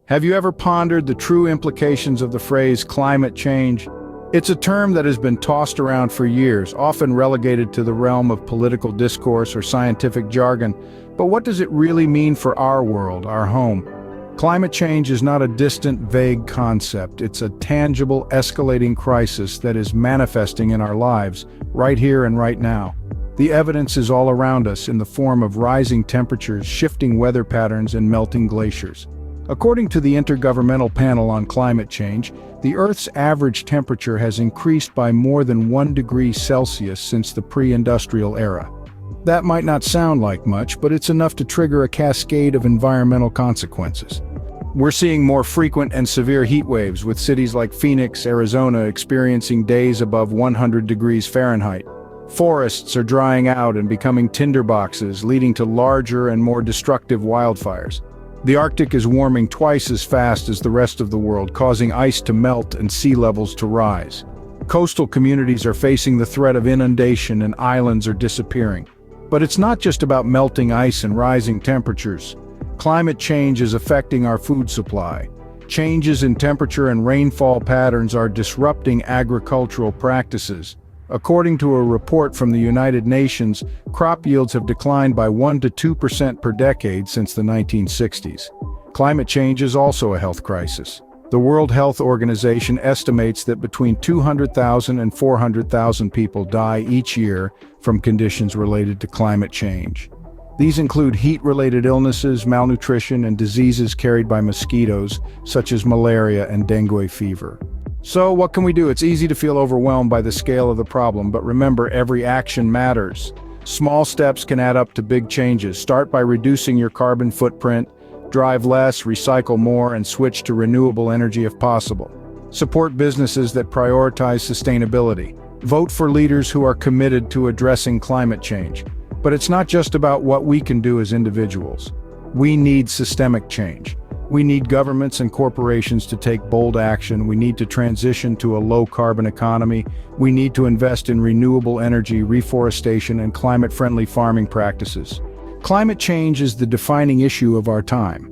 Have you ever pondered the true implications of the phrase climate change? It's a term that has been tossed around for years, often relegated to the realm of political discourse or scientific jargon. But what does it really mean for our world, our home? Climate change is not a distant, vague concept. It's a tangible, escalating crisis that is manifesting in our lives, right here and right now. The evidence is all around us in the form of rising temperatures, shifting weather patterns, and melting glaciers. According to the Intergovernmental Panel on Climate Change, the Earth's average temperature has increased by more than 1 degree Celsius since the pre-industrial era. That might not sound like much, but it's enough to trigger a cascade of environmental consequences. We're seeing more frequent and severe heat waves, with cities like Phoenix, Arizona experiencing days above 100 degrees Fahrenheit. Forests are drying out and becoming tinderboxes, leading to larger and more destructive wildfires. The Arctic is warming twice as fast as the rest of the world, causing ice to melt and sea levels to rise. Coastal communities are facing the threat of inundation and islands are disappearing. But it's not just about melting ice and rising temperatures. Climate change is affecting our food supply. Changes in temperature and rainfall patterns are disrupting agricultural practices. According to a report from the United Nations, crop yields have declined by 1 to 2% per decade since the 1960s. Climate change is also a health crisis. The World Health Organization estimates that between 200,000 and 400,000 people die each year from conditions related to climate change. These include heat-related illnesses, malnutrition, and diseases carried by mosquitoes, such as malaria and dengue fever. So what can we do? It's easy to feel overwhelmed by the scale of the problem, but remember, every action matters. Small steps can add up to big changes. Start by reducing your carbon footprint, drive less, recycle more, and switch to renewable energy if possible. Support businesses that prioritize sustainability. Vote for leaders who are committed to addressing climate change. But it's not just about what we can do as individuals. We need systemic change. We need governments and corporations to take bold action. We need to transition to a low-carbon economy. We need to invest in renewable energy, reforestation, and climate-friendly farming practices. Climate change is the defining issue of our time.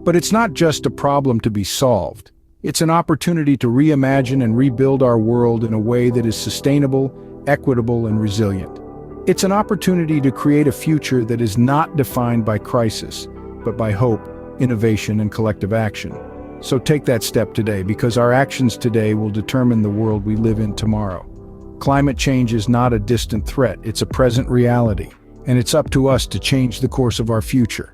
But it's not just a problem to be solved. It's an opportunity to reimagine and rebuild our world in a way that is sustainable, equitable, and resilient. It's an opportunity to create a future that is not defined by crisis, but by hope, innovation, and collective action. So take that step today, because our actions today will determine the world we live in tomorrow. Climate change is not a distant threat, it's a present reality, and it's up to us to change the course of our future.